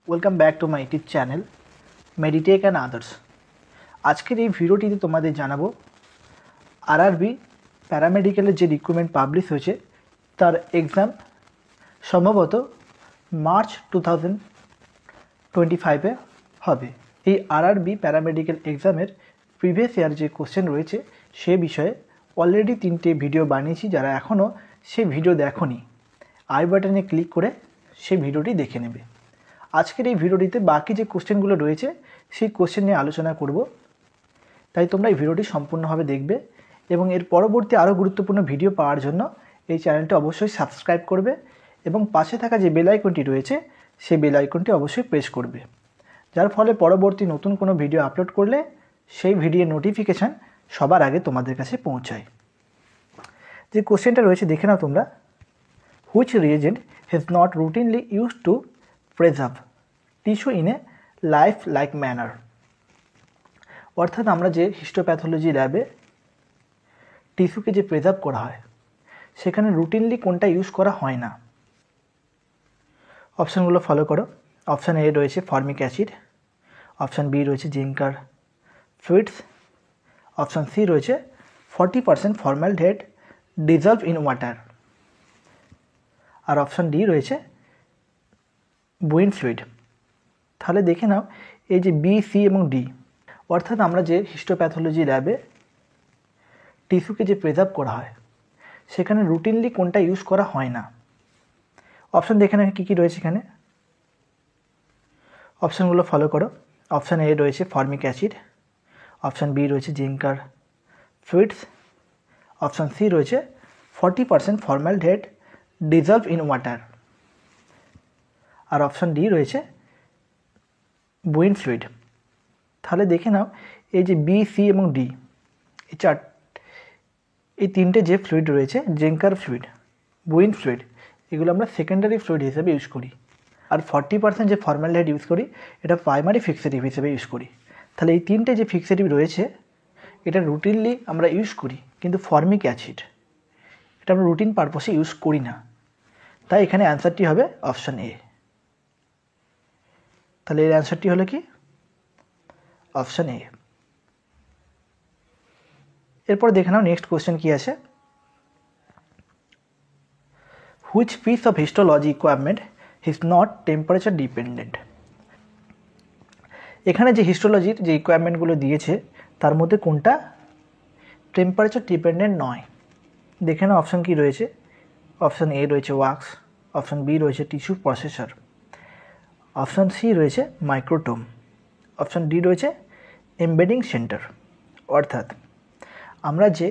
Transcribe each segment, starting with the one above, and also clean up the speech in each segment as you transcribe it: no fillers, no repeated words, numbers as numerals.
Welcome back to my YouTube channel Meditech and others. আজকের এই ভিডিওটিতে তোমাদের জানাবো আরআরবি প্যারামেডিক্যালের যে রিক্রুটমেন্ট পাবলিশ হয়েছে তার এক্সাম সম্ভবত মার্চ 2025-এ হবে। এই আরআরবি প্যারামেডিক্যাল এক্সামের প্রিভিয়াস ইয়ার যে কোশ্চেন রয়েছে সে বিষয়ে অলরেডি 3টে ভিডিও বানিয়েছি। যারা এখনও সেই ভিডিও দেখোনি আই বাটনে ক্লিক করে সেই ভিডিওটি দেখে নেবে। আজকের এই ভিডিওটিতে বাকি যে কোশ্চেনগুলো রয়েছে সেই কোশ্চেন নিয়ে আলোচনা করব, তাই তোমরা এই ভিডিওটি সম্পূর্ণভাবে দেখবে এবং এর পরবর্তী আরও গুরুত্বপূর্ণ ভিডিও পাওয়ার জন্য এই চ্যানেলটি অবশ্যই সাবস্ক্রাইব করবে এবং পাশে থাকা যে বেল আইকনটি রয়েছে সেই বেল আইকনটি অবশ্যই প্রেস করবে, যার ফলে পরবর্তী নতুন কোনো ভিডিও আপলোড করলে সেই ভিডিওর নোটিফিকেশান সবার আগে তোমাদের কাছে পৌঁছায়। যে কোশ্চেনটা রয়েছে দেখে নাও তোমরা। Which reagent has not routinely used to preserve tissue in a life-like manner। অর্থাৎ আমরা যে হিস্টোপ্যাথোলজি ল্যাবে টিস্যুকে যে প্রিজার্ভ করা হয় সেখানে রুটিনলি কোনটা ইউজ করা হয় না। অপশানগুলো ফলো করো। অপশান এ রয়েছে ফর্মিক অ্যাসিড, অপশান বি রয়েছে জিঙ্কার ফ্লুইডস, অপশান সি রয়েছে 40% ফর্মালডিহাইড ডিজলভ ইন ওয়াটার, আর অপশান ডি রয়েছে বুইন ফ্লুইড। তাহলে দেখে নাও এই যে বি, সি এবং ডি, অর্থাৎ আমরা যে হিস্টোপ্যাথোলজি ল্যাবে টিস্যুকে যে প্রিজার্ভ করা হয় সেখানে রুটিনলি কোনটা ইউজ করা হয় না। অপশান দেখে নাও কী কী রয়েছে এখানে। অপশানগুলো ফলো করো। অপশান এ রয়েছে ফর্মিক অ্যাসিড, অপশান বি রয়েছে জিঙ্কার ফ্লুইডস, অপশান সি রয়েছে 40% ফর্মালডিহাইড ডিজলভ ইন ওয়াটার, আর অপশান ডি রয়েছে বুইন ফ্লুইড। তাহলে দেখে নাও এই যে বি, সি এবং ডি এই তিনটে যে ফ্লুইড রয়েছে জিঙ্কার ফ্লুইড, বুইন ফ্লুইড, এগুলো আমরা সেকেন্ডারি ফ্লুইড হিসেবে ইউজ করি, আর 40% যে ফর্মালডিহাইড ইউজ করি এটা প্রাইমারি ফিক্সেটিভ হিসেবে ইউজ করি। তাহলে এই তিনটে যে ফিক্সেটিভ রয়েছে এটা রুটিনলি আমরা ইউজ করি, কিন্তু ফর্মিক অ্যাসিড এটা আমরা রুটিন পারপসে ইউজ করি না। তাই এখানে অ্যান্সারটি হবে অপশান এ। তাহলে এর অ্যান্সারটি হলো কি অপশান এ। এরপর দেখে নাও নেক্সট কোয়েশ্চেন কি আছে। Which piece of histology equipment is not temperature dependent. এখানে যে হিস্টোলজির যে ইকুইপমেন্টগুলো দিয়েছে তার মধ্যে কোনটা টেম্পারেচার ডিপেন্ডেন্ট নয়। দেখে নাও অপশান কি রয়েছে। অপশান এ রয়েছে ওয়াক্স, অপশান বি রয়েছে টিস্যু প্রসেসর, অপশান সি রয়েছে মাইক্রোটোম, অপশান ডি রয়েছে এমবেডিং সেন্টার। অর্থাৎ আমরা যে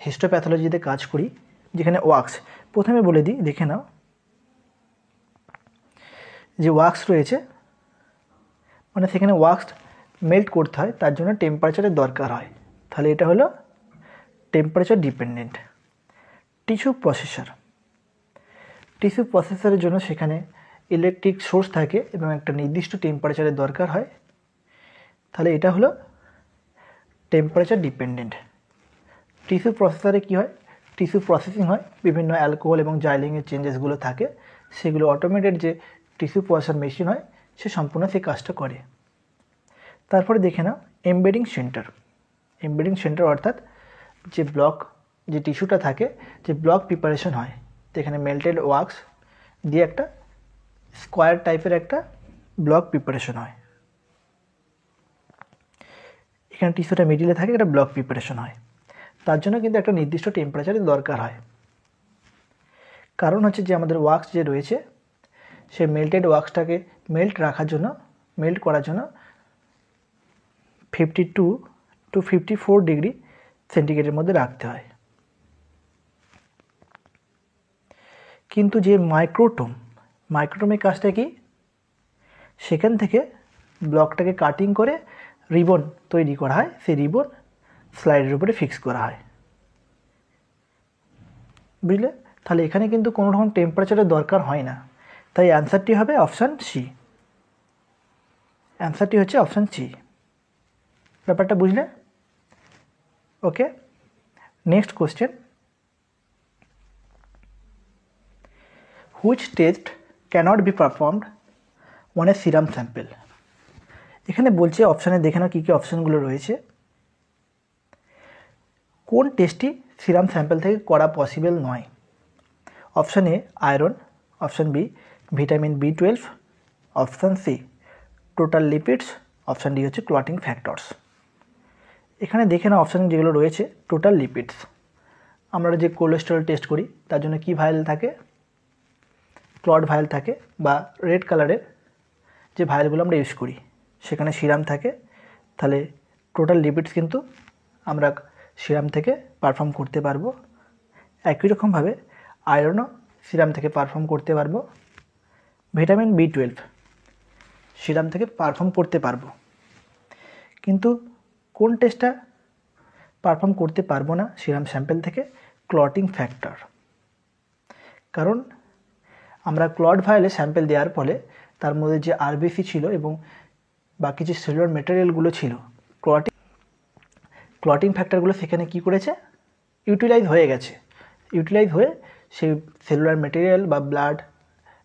হিস্টোপ্যাথোলজিতে কাজ করি যেখানে ওয়াক্স, প্রথমে বলে দিই দেখে নাও যে ওয়াক্স রয়েছে মানে সেখানে ওয়াক্স মেল্ট করতে হয়, তার জন্য টেম্পারেচারের দরকার হয়। তাহলে এটা হলো টেম্পারেচার ডিপেন্ডেন্ট। টিস্যু প্রসেসরের জন্য সেখানে ইলেকট্রিক সোর্স থাকে এবং একটা নির্দিষ্ট টেম্পারেচারের দরকার হয়। তাহলে এটা হলো টেম্পারেচার ডিপেন্ডেন্ট। টিস্যু প্রসেসরে কী হয়, টিস্যু প্রসেসিং হয়, বিভিন্ন অ্যালকোহল এবং জাইলিংয়ের চেঞ্জেসগুলো থাকে, সেগুলো অটোমেটেড যে টিস্যু প্রসেসর মেশিন হয় সে সম্পূর্ণ সেই কাজটা করে। তারপরে দেখে নাও এমবেডিং সেন্টার অর্থাৎ যে ব্লক যে টিস্যুটা থাকে যে ব্লক প্রিপারেশন হয়, তো এখানে মেল্টেড ওয়াক্স দিয়ে একটা স্কোয়ার টাইপের একটা ব্লক প্রিপারেশন হয়। এখানে টিস্যুটা মিডিলে থাকে, একটা ব্লক প্রিপারেশন হয়, তার জন্য কিন্তু একটা নির্দিষ্ট টেম্পারেচারের দরকার হয়। কারণ হচ্ছে যে আমাদের ওয়াক্স যে রয়েছে সে মেল্টেড ওয়াক্সটাকে মেল্ট করার জন্য 52 to 54 ডিগ্রি সেন্টিগ্রেডের মধ্যে রাখতে হয়। কিন্তু যে মাইক্রোটোমের কাজটা কি, সেখান থেকে ব্লকটাকে কাটিং করে রিবন তৈরি করা হয়, সেই রিবন স্লাইডের উপরে ফিক্স করা হয়। বুঝলে? তাহলে এখানে কিন্তু কোনো রকম টেম্পারেচারের দরকার হয় না। তাই অ্যান্সারটি হবে অপশান সি। অ্যান্সারটি হচ্ছে অপশান সি। ব্যাপারটা বুঝলে? Okay, next question. Which test cannot be performed one এর সিরাম স্যাম্পেল। এখানে বলছে অপশানে দেখে নাও কী কী অপশানগুলো রয়েছে। কোন টেস্টটি সিরাম স্যাম্পেল থেকে করা পসিবল নয়? Option A iron, option B vitamin B12, option C total lipids, option D হচ্ছে ক্লটিং ফ্যাক্টরস। এখানে দেখে নাও অপশান যেগুলো রয়েছে। টোটাল লিপিডস, আমরা যে কোলেস্টেরল টেস্ট করি তার জন্য কি ভাইল থাকে? ক্লট ভাইল থাকে, বা রেড কালারের যে ভাইলগুলো আমরা ইউজ করি সেখানে সিরাম থাকে। তাহলে টোটাল লিপিডস কিন্তু আমরা সিরাম থেকে পারফর্ম করতে পারবো। একই রকমভাবে আয়রনও সিরাম থেকে পারফর্ম করতে পারবো। ভিটামিন B12 সিরাম থেকে পারফর্ম করতে পারবো। কিন্তু কোন টেস্টটা পারফর্ম করতে পারবো না সিরাম স্যাম্পেল থেকে? Clotting factor. কারণ আমরা ক্লট ভাইলে স্যাম্পেল দেওয়ার ফলে তার মধ্যে যে আরবিসি ছিল এবং বাকি যে সেলুলার মেটেরিয়ালগুলো ছিল, ক্লটিং ফ্যাক্টরগুলো সেখানে কি করেছে? ইউটিলাইজ হয়ে গেছে। ইউটিলাইজ হয়ে সেই সেলুলার মেটেরিয়াল বা ব্লাড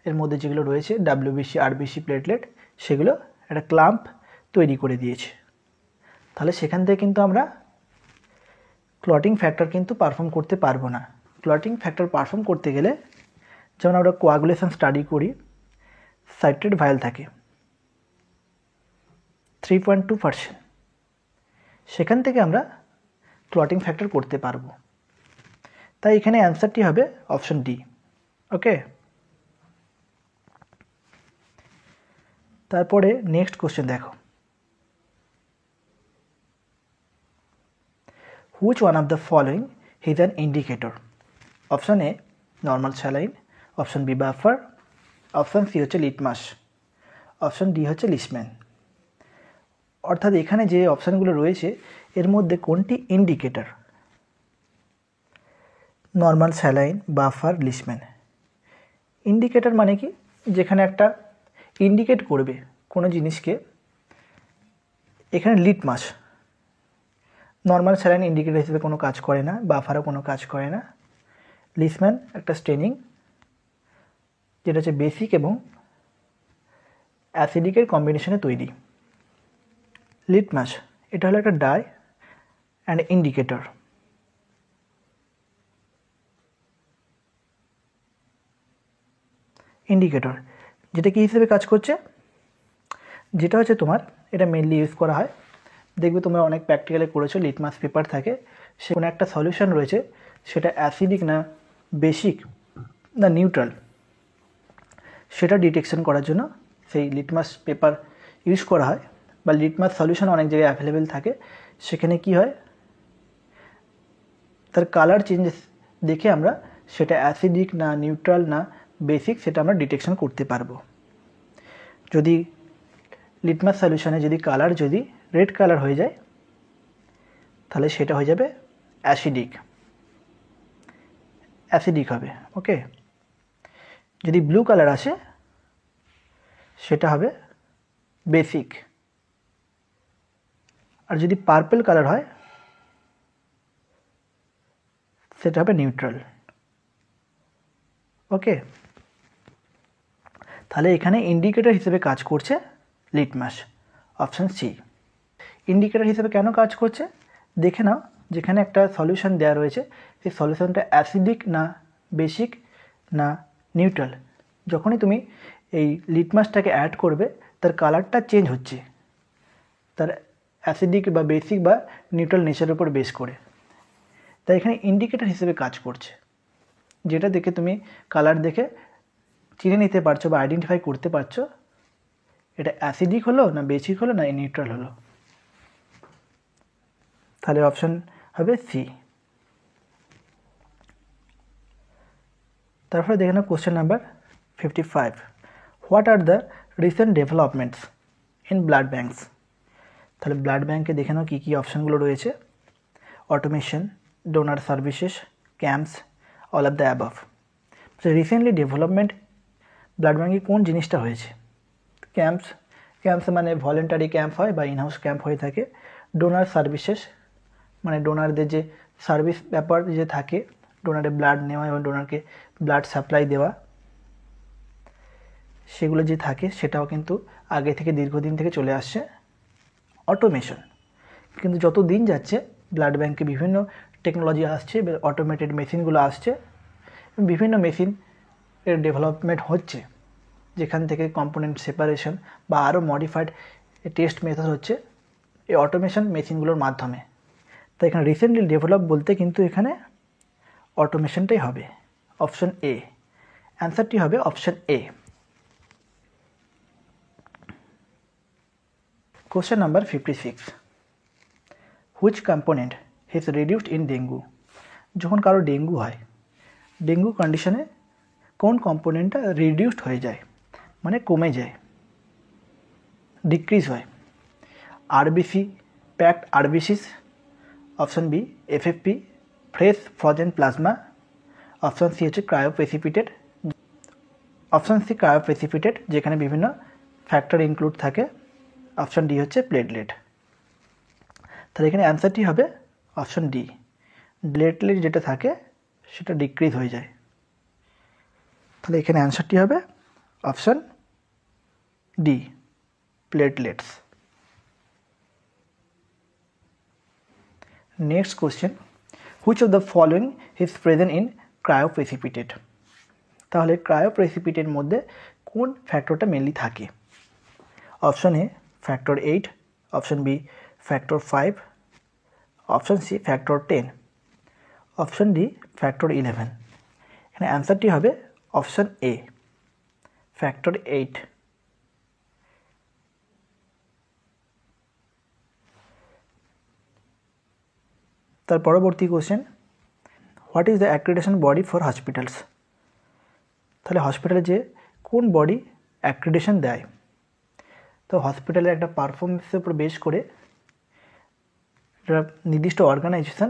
এর মধ্যে যেগুলো রয়েছে WBC, RBC, প্লেটলেট, সেগুলো একটা ক্লাম্প তৈরি করে দিয়েছে। তাহলে সেখান থেকে কিন্তু আমরা ক্লটিং ফ্যাক্টর কিন্তু পারফর্ম করতে পারবো না। ক্লটিং ফ্যাক্টর পারফর্ম করতে গেলে যেমন আমরা কোয়াগুলেশন স্টাডি করি, সাইট্রেট ভাইল থাকে 3.2%, সেখান থেকে আমরা ক্লটিং ফ্যাক্টর করতে পারবো। তাই এখানে অ্যান্সারটি হবে অপশন ডি। ওকে, তারপরে নেক্সট কোশ্চেন দেখো। Which one of the following is an indicator? Option A normal saline, option B buffer, option C হচ্ছে লিটমাস, অপশন ডি হচ্ছে লিসম্যান। অর্থাৎ এখানে যে অপশানগুলো রয়েছে এর মধ্যে কোনটি indicator? Normal saline, buffer, Leishman. Indicator মানে কি? যেখানে একটা ইন্ডিকেট করবে কোনো জিনিসকে। এখানে লিটমাস, নর্মাল স্যালাইন ইন্ডিকেটর হিসেবে কোনো কাজ করে না, বাফারও কোনো কাজ করে না। লিসম্যান একটা স্টেনিং, যেটা হচ্ছে বেসিক এবং অ্যাসিডিকের কম্বিনেশনে তৈরি। লিটমাস এটা হলো একটা ডাই অ্যান্ড ইন্ডিকেটর। ইন্ডিকেটর যেটা কি হিসেবে কাজ করছে? যেটা হচ্ছে তোমার, এটা মেনলি ইউজ করা হয়, দেখবে তোমরা অনেক প্র্যাকটিক্যালে করেছো, লিটমাস পেপার থাকে, সে কোনো একটা সলিউশন রয়েছে, সেটা অ্যাসিডিক না বেসিক না নিউট্রাল, সেটা ডিটেকশন করার জন্য সেই লিটমাস পেপার ইউজ করা হয়। বা লিটমাস সলিউশন অনেক জায়গায় অ্যাভেলেবেল থাকে। সেখানে কি হয়, তার কালার চেঞ্জেস দেখে আমরা সেটা অ্যাসিডিক না নিউট্রাল না বেসিক সেটা আমরা ডিটেকশন করতে পারবো। যদি লিটমাস সলিউশনে যদি কালার যদি রেড কালার হয়ে যায় তাহলে সেটা হয়ে যাবে অ্যাসিডিক হবে। ওকে, যদি ব্লু কালার আসে সেটা হবে বেসিক, আর যদি পার্পল কালার হয় সেটা হবে নিউট্রাল। ওকে, তাহলে এখানে ইন্ডিকেটর হিসেবে কাজ করছে লিটমাস, অপশান সি। ইন্ডিকেটর হিসেবে কেন কাজ করছে দেখে নাও। যেখানে একটা সলিউশন দেওয়া রয়েছে, সেই সলিউশনটা অ্যাসিডিক না বেসিক না নিউট্রাল, যখনই তুমি এই লিটমাসটাকে অ্যাড করবে তার কালারটা চেঞ্জ হচ্ছে, তার অ্যাসিডিক বা বেসিক বা নিউট্রাল নেচারের উপর বেস করে। তাই এখানে ইন্ডিকেটর হিসেবে কাজ করছে, যেটা দেখে তুমি কালার দেখে চিনে নিতে পারছো বা আইডেন্টিফাই করতে পারছো এটা অ্যাসিডিক হলো না বেসিক হলো না নিউট্রাল হলো। তাহলে অপশন হবে সি। তারপরে দেখে নাও question number 55। What are the recent developments in blood banks? তাহলে ব্লাড ব্যাঙ্কে দেখে নাও কী কী অপশানগুলো রয়েছে। Automation, donor services, camps, all of the above. Recently development blood ব্যাঙ্কে কোন জিনিসটা হয়েছে? ক্যাম্পস মানে ভলেন্টারি ক্যাম্প হয় বা ইনহাউস ক্যাম্প হয়ে থাকে। ডোনার সার্ভিসেস মানে ডোনারদের যে সার্ভিস ব্যাপার যে থাকে, ডোনারে ব্লাড নেওয়া এবং ডোনারকে ব্লাড সাপ্লাই দেওয়া, সেগুলো যে থাকে সেটাও কিন্তু আগে থেকে দীর্ঘদিন থেকে চলে আসছে অটোমেশন। কিন্তু যত দিন যাচ্ছে ব্লাড ব্যাঙ্কে বিভিন্ন টেকনোলজি আসছে, অটোমেটেড মেশিনগুলো আসছে, বিভিন্ন মেশিন এর ডেভেলপমেন্ট হচ্ছে যেখান থেকে কম্পোনেন্ট সেপারেশন বা আরও মডিফাইড টেস্ট মেথড হচ্ছে এই অটোমেশন মেশিনগুলোর মাধ্যমে। তো এখানে রিসেন্টলি ডেভেলপ বলতে কিন্তু এখানে অটোমেশনটাই হবে, অপশন এ। অ্যান্সারটি হবে option A. Question number 56, which component is reduced in dengue? যখন কারো ডেঙ্গু হয়, ডেঙ্গু কন্ডিশনে কোন কম্পোনেন্টটা রিডিউসড হয়ে যায়, মানে কমে যায়, ডিক্রিজ হয়? RBC, packed RBCs, option B FFP, fresh frozen plasma, option C হচ্ছে ক্রায়োপ্রেসিপিটেড, অপশন সি ক্রায়োপ্রেসিপিটেড যেখানে বিভিন্ন ফ্যাক্টর ইনক্লুড থাকে, অপশন ডি হচ্ছে প্লেটলেট। তাহলে এখানে অ্যান্সারটি হবে অপশন ডি, প্লেটলেট যেটা থাকে সেটা ডিক্রিজ হয়ে যায়। তাহলে এখানে অ্যান্সারটি হবে option D, platelets. Next question, which of the following is present in cryoprecipitated? তাহলে ক্রায়োপ্রেসিপিটের মধ্যে কোন ফ্যাক্টরটা মেনলি থাকে? Option A factor 8, option B factor 5, option C factor 10, option D factor 11। এখানে অ্যান্সারটি হবে অপশন এ, ফ্যাক্টর 8। তার পরবর্তী question, what is the accreditation body for hospitals? তাহলে হসপিটালে যে কোন বডি অ্যাক্রিডিটেশন দেয়? তো হসপিটালের একটা পারফরমেন্সের উপর বেস করে একটা নির্দিষ্ট অর্গানাইজেশন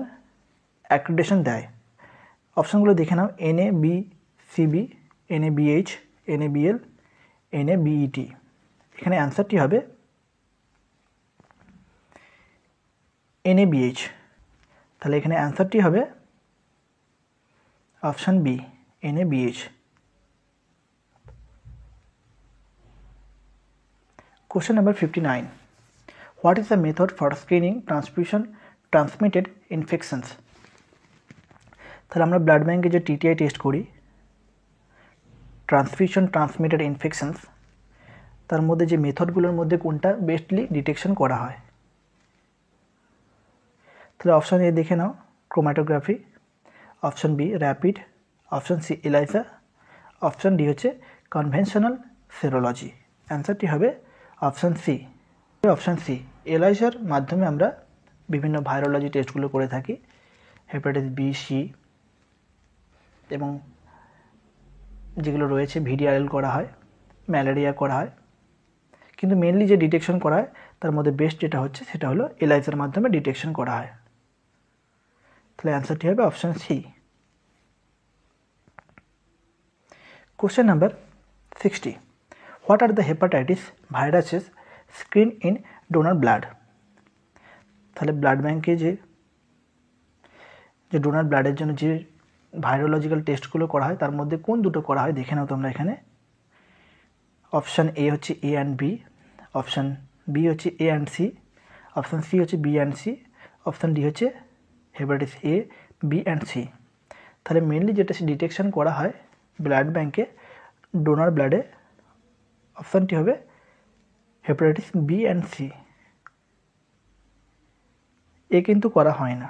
অ্যাক্রিডিটেশন দেয়। অপশানগুলো দেখে নাও, NABCB, NABH, NABL, NABET। এখানে অ্যান্সারটি হবে NABH। তাহলে এখানে অ্যান্সারটি হবে option B, NABH। Question number 59, what is the method for screening transfusion transmitted infections? তাহলে আমরা ব্লাড ব্যাঙ্কে যে TTI টেস্ট করি, ট্রান্সফিউশন ট্রান্সমিটেড ইনফেকশনস, তার মধ্যে যে মেথডগুলোর মধ্যে কোনটা বেস্টলি ডিটেকশন করা হয়? তাহলে অপশন এ দেখে নাও, chromatography, option B rapid, option C ELISA, option D হচ্ছে কনভেনশনাল সেরোলজি। অ্যান্সারটি হবে অপশন সি, অপশন সি এলাইজার মাধ্যমে আমরা বিভিন্ন ভাইরোলজি টেস্টগুলো করে থাকি, হেপাটাইটিস বি, সি এবং যেগুলো রয়েছে VDRL করা হয়, ম্যালেরিয়া করা হয়, কিন্তু মেনলি যে ডিটেকশন করা হয় তার মধ্যে বেস্ট যেটা হচ্ছে সেটা হলো এলাইজার মাধ্যমে ডিটেকশন করা হয়। তাহলে অ্যান্সারটি হবে option C. Question number 60, what are the hepatitis viruses screen in donor blood? তাহলে ব্লাড ব্যাঙ্কে যে ডোনার ব্লাডের জন্য যে ভাইরোলজিক্যাল টেস্টগুলো করা হয় তার মধ্যে কোন দুটো করা হয় দেখে নাও তোমরা এখানে। অপশান এ হচ্ছে A and B, option B হচ্ছে A and C, option C হচ্ছে B and C, option D হচ্ছে হেপাটাইটিস A, B অ্যান্ড সি। তাহলে মেনলি যেটা ডিটেকশন করা হয় ব্লাড ব্যাঙ্কে ডোনার ব্লাডে, অপশানটি হবে হেপাটাইটিস বি অ্যান্ড সি। এ কিন্তু করা হয় না,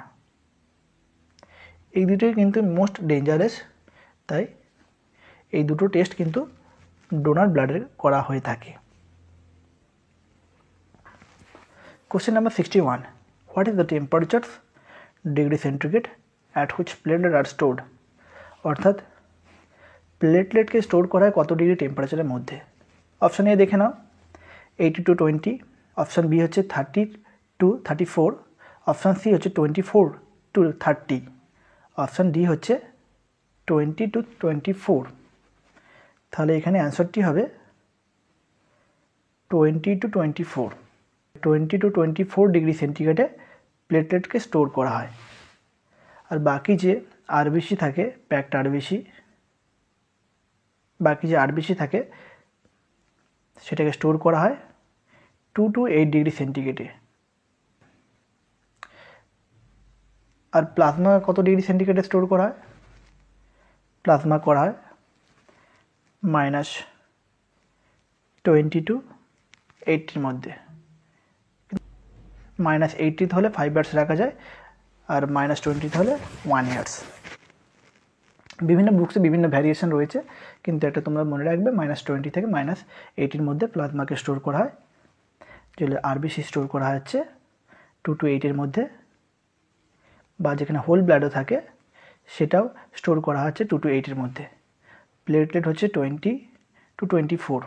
এই দুটোই কিন্তু মোস্ট ডেঞ্জারাস, তাই এই দুটো টেস্ট কিন্তু ডোনার ব্লাডের করা হয়ে থাকে। Question number 61, what is the temperature degree centigrade at which platelet are stored? অর্থাৎ প্লেটলেটকে স্টোর করা হয় কত ডিগ্রি টেম্পারেচারের মধ্যে? অপশান এ দেখে নাও 80 to 20, অপশান বি হচ্ছে 30 to 34, অপশান সি হচ্ছে 24 to 30, অপশান ডি হচ্ছে 20 to 24। তাহলে এখানে অ্যান্সারটি হবে 20 to 24। 20 to 24 ডিগ্রি সেন্টিগ্রেডে প্লেটলেটকে স্টোর করা হয়। আর বাকি যে আরবিসি থাকে, প্যাকড আরবিসি, বাকি যে আরবিসি থাকে সেটাকে স্টোর করা হয় 2 to 8 ডিগ্রি সেন্টিগ্রেডে। আর প্লাজমা কত ডিগ্রি সেন্টিগ্রেডে স্টোর করা হয়? প্লাজমা করা হয় -20 to 80 মধ্যে। -80 হলে 5 ইয়ার্স রাখা যায়, আর -20 হলে 1 ইয়ার্স। বিভিন্ন বুকসে বিভিন্ন ভ্যারিয়েশন রয়েছে, কিন্তু এটা তোমরা মনে রাখবে -20 থেকে -80 মধ্যে প্লাজমাকে স্টোর করা হয়। যেগুলো আরবিসি স্টোর করা হচ্ছে 2 to 8 মধ্যে, বা যেখানে হোল ব্লাডও থাকে সেটাও স্টোর করা হচ্ছে 2 to 8 মধ্যে। প্লেটলেট হচ্ছে 20 to 24।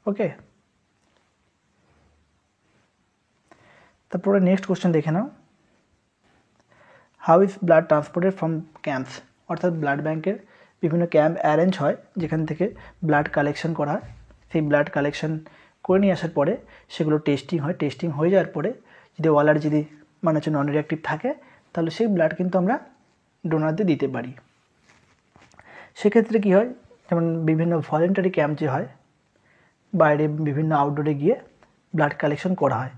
ওকে, তারপরে নেক্সট কোশ্চেন দেখে নাও। How is blood transported from camps? অর্থাৎ ব্লাড ব্যাংকের বিভিন্ন ক্যাম্প অ্যারেঞ্জ হয় যেখান থেকে ব্লাড কালেকশন করা হয়। সেই ব্লাড কালেকশন করে নিয়ে আসার পরে সেগুলো টেস্টিং হয়। টেস্টিং হয়ে যাওয়ার পরে যদি ওয়ালার যদি মানে হচ্ছে নন রিঅ্যাক্টিভ থাকে, তাহলে সেই ব্লাড কিন্তু আমরা ডোনারদের দিতে পারি। সেক্ষেত্রে কী হয়, যেমন বিভিন্ন ভলেন্টারি ক্যাম্প যে হয়, বাইরে বিভিন্ন আউটডোরে গিয়ে ব্লাড কালেকশন করা হয়।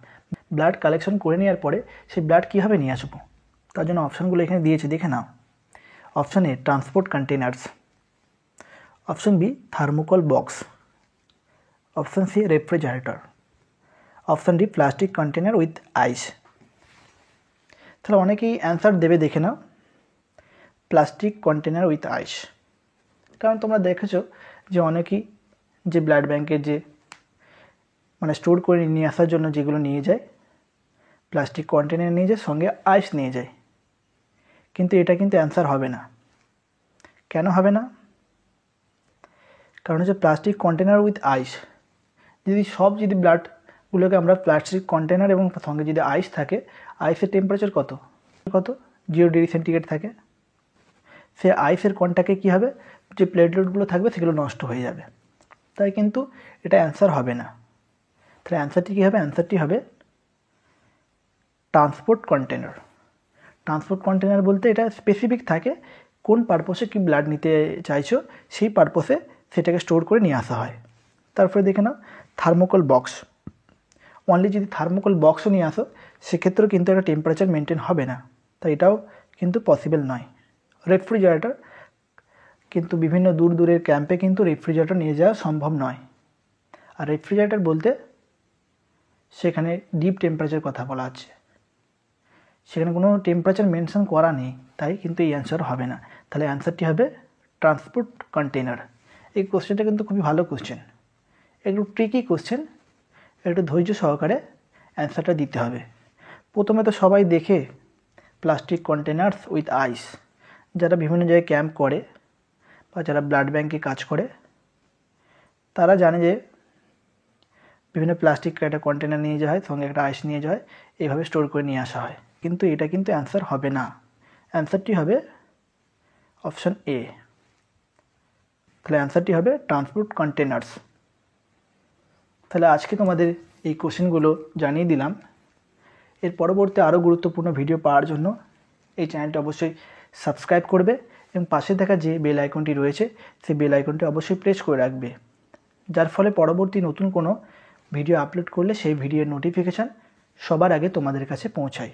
ব্লাড কালেকশন করে নেওয়ার পরে সেই ব্লাড কীভাবে নিয়ে আসবো, তার জন্য অপশানগুলো এখানে দিয়েছে, দেখে নাও। Option A transport containers, option B thermocol box, option C refrigerator, option D plastic container with ice. তাহলে অনেকেই অ্যান্সার দেবে, দেখে নাও প্লাস্টিক কন্টেনার উইথ আইস। কারণ তোমরা দেখেছো যে অনেকেই যে ব্লাড ব্যাংকের যে মানে স্টোর করে নিয়ে আসার জন্য যেগুলো নিয়ে যায়, প্লাস্টিক কন্টেনার নিয়ে যায়, সঙ্গে আইস নিয়ে যায়। কিন্তু এটা কিন্তু অ্যান্সার হবে না। কেন হবে না? কারণ হচ্ছে প্লাস্টিক কন্টেনার উইথ আইস, যদি ব্লাডগুলোকে আমরা প্লাস্টিক কন্টেনার এবং সঙ্গে যদি আইস থাকে, আইসের টেম্পারেচার কত 0 ডিগ্রি সেন্টিগ্রেড থাকে। সে আইসের কন্ট্যাক্টে কী হবে, যে প্লেটলেটগুলো থাকবে সেগুলো নষ্ট হয়ে যাবে। তাই কিন্তু এটা অ্যান্সার হবে না। তাহলে অ্যান্সারটি কী হবে? অ্যান্সারটি হবে ট্রান্সপোর্ট কন্টেনার। ট্রান্সপোর্ট কন্টেনার বলতে এটা স্পেসিফিক থাকে, কোন পারপোসে কি ব্লাড নিতে চাইছো সেই পারপোসে সেটাকে স্টোর করে নিয়ে আসা হয়। তারপরে দেখে নাও থার্মোকল বক্স। অনলি যদি থার্মোকল বক্সও নিয়ে আসো, সেক্ষেত্রেও কিন্তু একটা টেম্পারেচার মেনটেন হবে না, তাই এটাও কিন্তু পসিবল নয়। রেফ্রিজারেটর, কিন্তু বিভিন্ন দূরের ক্যাম্পে কিন্তু রেফ্রিজারেটর নিয়ে যাওয়া সম্ভব নয়। আর রেফ্রিজারেটর বলতে সেখানে ডিপ টেম্পারেচার কথা বলা আছে, সেখানে কোনো টেম্পারেচার মেনশন করা নেই, তাই কিন্তু এই অ্যান্সার হবে না। তাহলে অ্যান্সারটি হবে ট্রান্সপোর্ট কন্টেনার। এই কোশ্চেনটা কিন্তু খুবই ভালো কোশ্চেন, একটু ট্রিকি কোশ্চেন, একটু ধৈর্য সহকারে অ্যান্সারটা দিতে হবে। প্রথমে তো সবাই দেখে প্লাস্টিক কন্টেনার্স উইথ আইস, যারা বিভিন্ন জায়গায় ক্যাম্প করে বা যারা ব্লাড ব্যাংকে কাজ করে, তারা জানে যে বিভিন্ন প্লাস্টিক একটা কন্টেনার নিয়ে যাওয়া হয়, সঙ্গে একটা আইস নিয়ে যাওয়া হয়, এইভাবে স্টোর করে নিয়ে আসা হয়। কিন্তু এটা কিন্তু অ্যান্সার হবে না। অ্যান্সারটি হবে অপশান এ। তাহলে অ্যান্সারটি হবে ট্রান্সপোর্ট কন্টেনার্স। তাহলে আজকে তোমাদের এই কোশ্চেনগুলো জানিয়ে দিলাম। এর পরবর্তী আরও গুরুত্বপূর্ণ ভিডিও পাওয়ার জন্য এই চ্যানেলটি অবশ্যই সাবস্ক্রাইব করবে এবং পাশে থাকা যে বেল আইকনটি রয়েছে সেই বেল আইকনটি অবশ্যই প্রেস করে রাখবে, যার ফলে পরবর্তী নতুন কোনো ভিডিও আপলোড করলে সেই ভিডিওর নোটিফিকেশান সবার আগে তোমাদের কাছে পৌঁছায়।